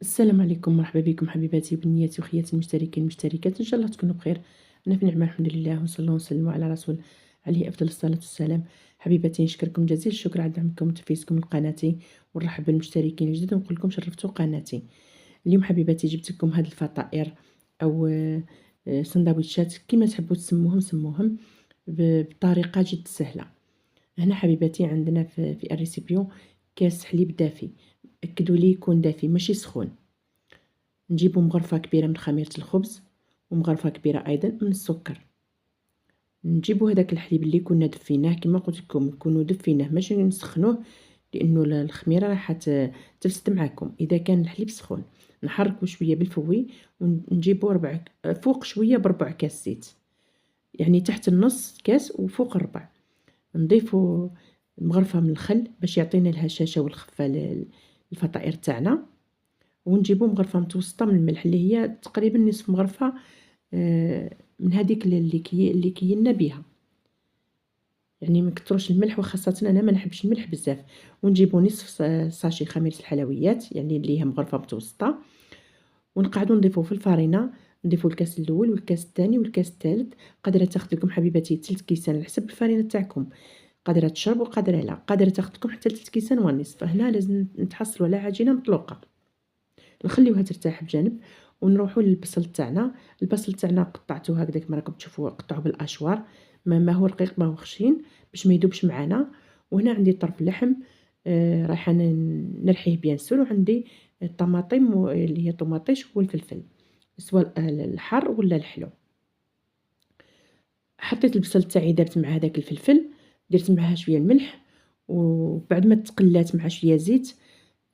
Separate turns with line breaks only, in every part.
السلام عليكم، مرحبا بكم حبيباتي بنياتي وخياتي المشتركين المشتركات، ان شاء الله تكونوا بخير. انا في نعمه الحمد لله، وصلى الله وسلم على رسول عليه افضل الصلاه والسلام. حبيباتي نشكركم جزيل الشكر على دعمكم وتفيسكم لقناتي، ونرحب بالمشتركين الجدد ونقول لكم شرفتوا قناتي. اليوم حبيباتي جبت لكم هاد الفطائر او سندويتشات كما تحبوا تسموهم سموهم بطريقه جد سهله. هنا حبيباتي عندنا في الريسيبيون كاس حليب دافي، اكدوا لي يكون دافي ماشي سخون. نجيبو مغرفة كبيرة من خميرة الخبز ومغرفة كبيرة أيضا من السكر. نجيبو هداك الحليب اللي كنا دفيناه كما قلت لكم نكونو دفيناه ماشي نسخنوه، لانه الخميره راح تفسد معاكم اذا كان الحليب سخون. نحركو شويه بالفوي ونجيبو فوق شويه بربع كاس زيت، يعني تحت النص كاس وفوق الربع. نضيفو مغرفه من الخل باش يعطينا الهشاشه والخفه للفطائر تاعنا، ونجيبو مغرفة متوسطة من الملح اللي هي تقريبا نصف مغرفة من هذيك اللي كيلنا بها، يعني ما كتروش الملح، وخاصة انا ما نحبش الملح بزاف. ونجيبو نصف ساشي خميرة الحلويات يعني اللي هي مغرفة متوسطة، ونقعدو نضيفو في الفرينة. نضيفو الكاس الاول والكاس الثاني والكاس الثالث. قادرة تاخذ لكم حبيباتي 3 كيسان على حسب الفرينة تاعكم، قادرة تشرب وقادرة لا، قادرة تاخذ لكم حتى 3 كيسان ونصف. هنا لازم نتحصلوا على عجينة مطلوقة. نخليوها ترتاح بجانب، ونروحوا للبصل تاعنا. البصل تاعنا قطعته هكذا كما راكم تشوفوا، قطعوه بالاشوار، ما هو رقيق ما هو خشين باش ما يذوبش معنا. وهنا عندي طرف لحم رايحه نرحيه بيان سور، وعندي الطماطم اللي هي طماطيش والفلفل سواء الحار ولا الحلو. حطيت البصل تاعي دابت مع هذاك الفلفل، درت معها شويه الملح، وبعد ما تقلات مع شويه زيت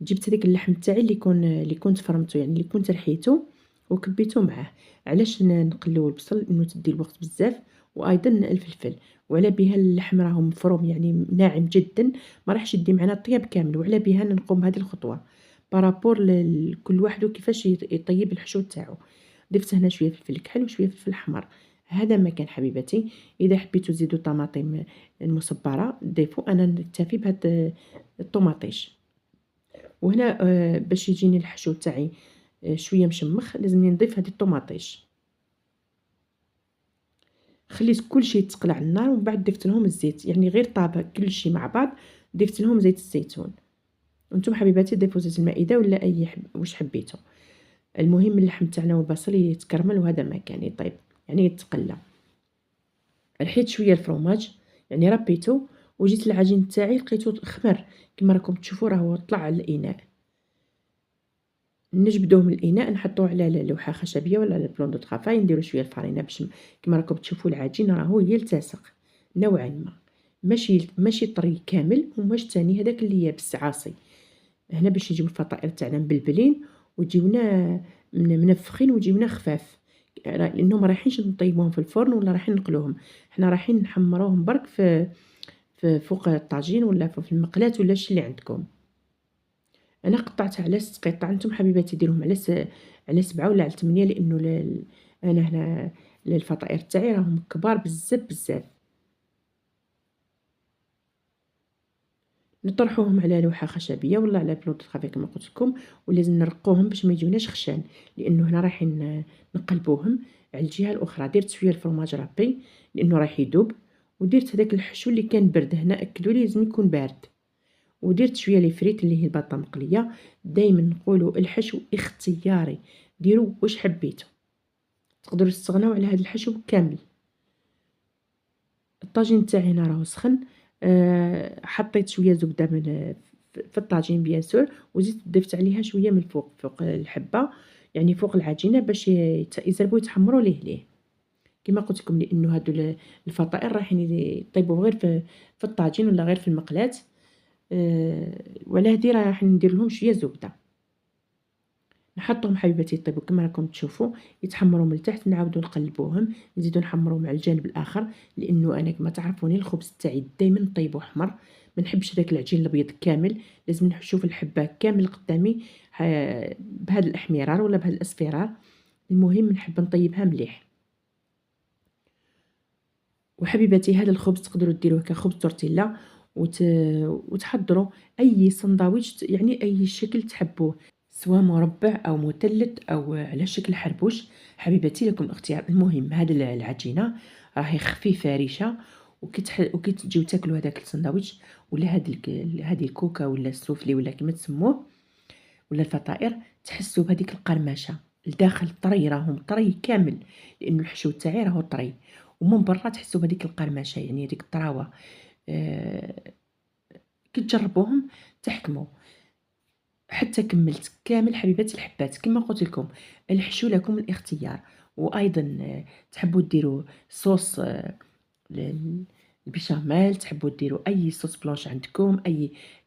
جبت هذاك اللحم تاعي اللي كنت فرمته، يعني اللي كنت رحيته وكبيته معاه. علاش نقلو البصل؟ انه تدي الوقت بزاف، وايضا الفلفل. وعلى بها اللحم راهو مفروم يعني ناعم جدا، ما راحش يدي معنا الطياب كامل، وعلى بها نقوم بهذه الخطوه بارابور لكل واحد وكيفاش يطيب الحشو تاعو. ضفت هنا شويه فلفل كحل وشويه فلفل احمر. هذا ما كان حبيباتي. اذا حبيتوا تزيدوا طماطم المصبره ضيفوا، انا نكتفي بهذا الطماطيش. وهنا باش يجيني الحشو تاعي شويه مشمخ لازمني نضيف هذه الطماطيش. خليت كل شيء يتقلع على النار، ومن بعد ضفت لهم الزيت، يعني غير طابه كل شيء مع بعض. ضفت لهم زيت الزيتون. وانتم حبيباتي ضيفوا زيت المائده ولا اي واش حبيتوا. المهم اللحم تاعنا والبصل يتكرمل، وهذا ما كان يطيب يعني يتقلى. رحيت شويه الفرomاج يعني ربيته، وجيت العجين تاعي لقيته خمر كما راكم تشوفوا، راهو طلع على الاناء. نجبدوه من الاناء نحطوه على لوحه خشبيه ولا على بلون دو طرافاي، نديرو شويه الفرينه باش كما راكم تشوفوا العجين راهو يلتصق نوعا ما، ماشي طري كامل وماش تاني هذاك اللي يابس عاصي. هنا باش يجيو الفطائر تاعنا مبلبلين ويجيونا منفخين ويجيونا خفاف، لانهم رايحينش نطيبوهم في الفرن ولا رايحين نقلوهم. حنا رايحين نحمروهم برك في فوق الطاجين ولا في المقلاة ولا الشي اللي عندكم. انا قطعتها على 6 قطع، انتم حبيباتي ديروهم على 7 ولا على 8، لانه انا هنا الفطائر تاعي راهم كبار بزاف بزاف. نطرحوهم على لوحه خشبيه ولا على بلوط خفيف كما قلت لكم، ولازم نرقوهم باش ما يجيوناش خشان، لانه هنا رايحين نقلبوهم. على الجهه الاخرى درت شويه الفرماج رابي لانه رايح يذوب، ودرت هذاك الحشو اللي كان برد. هنا اكدوا لي لازم يكون بارد. ودرت شويه لي فريت اللي هي البطه مقليه. دائما نقولوا الحشو اختياري، ديروا واش حبيتوا، تقدروا تستغناو على هذا الحشو كامل. الطاجين تاعي هنا راهو سخن. حطيت شويه زبده من في الطاجين بيان سور، وزيد ضفت عليها شويه من فوق الحبه، يعني فوق العجينه باش يزربوا يتحمروا ليه كما قلت لكم، لانه هادو الفطائر رايحين يطيبوا غير في الطاجين ولا غير في المقلاة. وعلى هادي راح ندير لهم شويه زبده. نحطهم حبيباتي يطيبوا كما راكم تشوفوا، يتحمروا من التحت، نعاودوا نقلبوهم، نزيدوا نحمروا مع الجانب الاخر، لانه انا كما تعرفوني الخبز تاعي دائما نطيبو احمر، ما نحبش داك العجين الابيض كامل، لازم نشوف الحبه كامل قدامي بهذا الاحمرار ولا بهذا الاصفرار. المهم نحب نطيبها مليح. وحبيباتي هذا الخبز تقدروا ديروه كخبز تورتيلا وتحضروا اي سندويتش، يعني اي شكل تحبوه، سواء مربع أو مثلث أو على شكل حربوش. حبيباتي لكم الاختيار. المهم هاد العجينة راهي خفيفة ريشة، وكي تجيو تاكلوا هذاك الساندويتش ولا هذه الكوكا ولا السوفلي ولا كيما تسموه ولا الفطائر، تحسوا بهذيك القرمشه لداخل طري، راهم طري كامل لانه الحشو تاعي راهو طري، ومن برا تحسوا بهذيك القرمشه، يعني هذيك الطراوه. كي تجربوهم تحكموا. حتى كملت كامل حبيباتي الحبات. كما قلت لكم الحشو لكم الاختيار. وايضا تحبوا ديروا صوص البيشاميل، تحبوا ديروا اي صوص بلونش عندكم،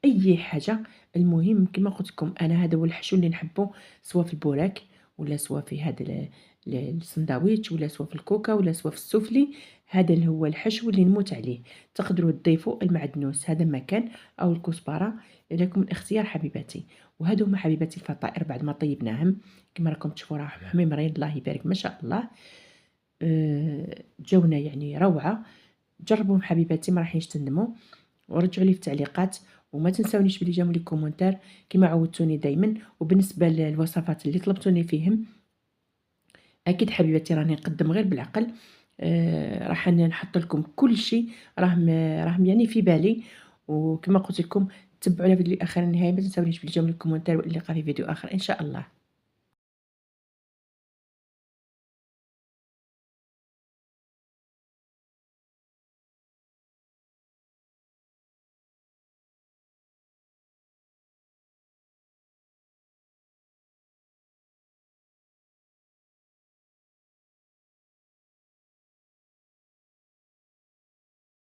اي حاجه. المهم كما قلت لكم انا هذا هو الحشو اللي نحبه، سواء في البوراك ولا سواء في هذا السندويتش ولا سواء في الكوكا ولا سواء في السوفلي. هذا اللي هو الحشو اللي نموت عليه. تقدروا تضيفوا المعدنوس هذا ما كان او الكزبره، لكم الاختيار حبيباتي. وهذو هما حبيباتي الفطائر بعد ما طيبناهم كما راكم تشوفوا راهم حميمرين الله يبارك ما شاء الله. جونا يعني روعه. جربوهم حبيباتي ما راحينش تندموا. ورجعوا لي في التعليقات، وما تنساونيش بلي جاوا لي كومونتير كما عودتوني دائما. وبالنسبه للوصفات اللي طلبتوني فيهم اكيد حبيباتي راني نقدم غير بالعقل. راح نحط لكم كل شيء راهم يعني في بالي. وكما قلت لكم تبعونا في الفيديو الاخر النهايه. ما تنساونيش بلي جاوا لي كومونتير، واللقاء في فيديو اخر ان شاء الله.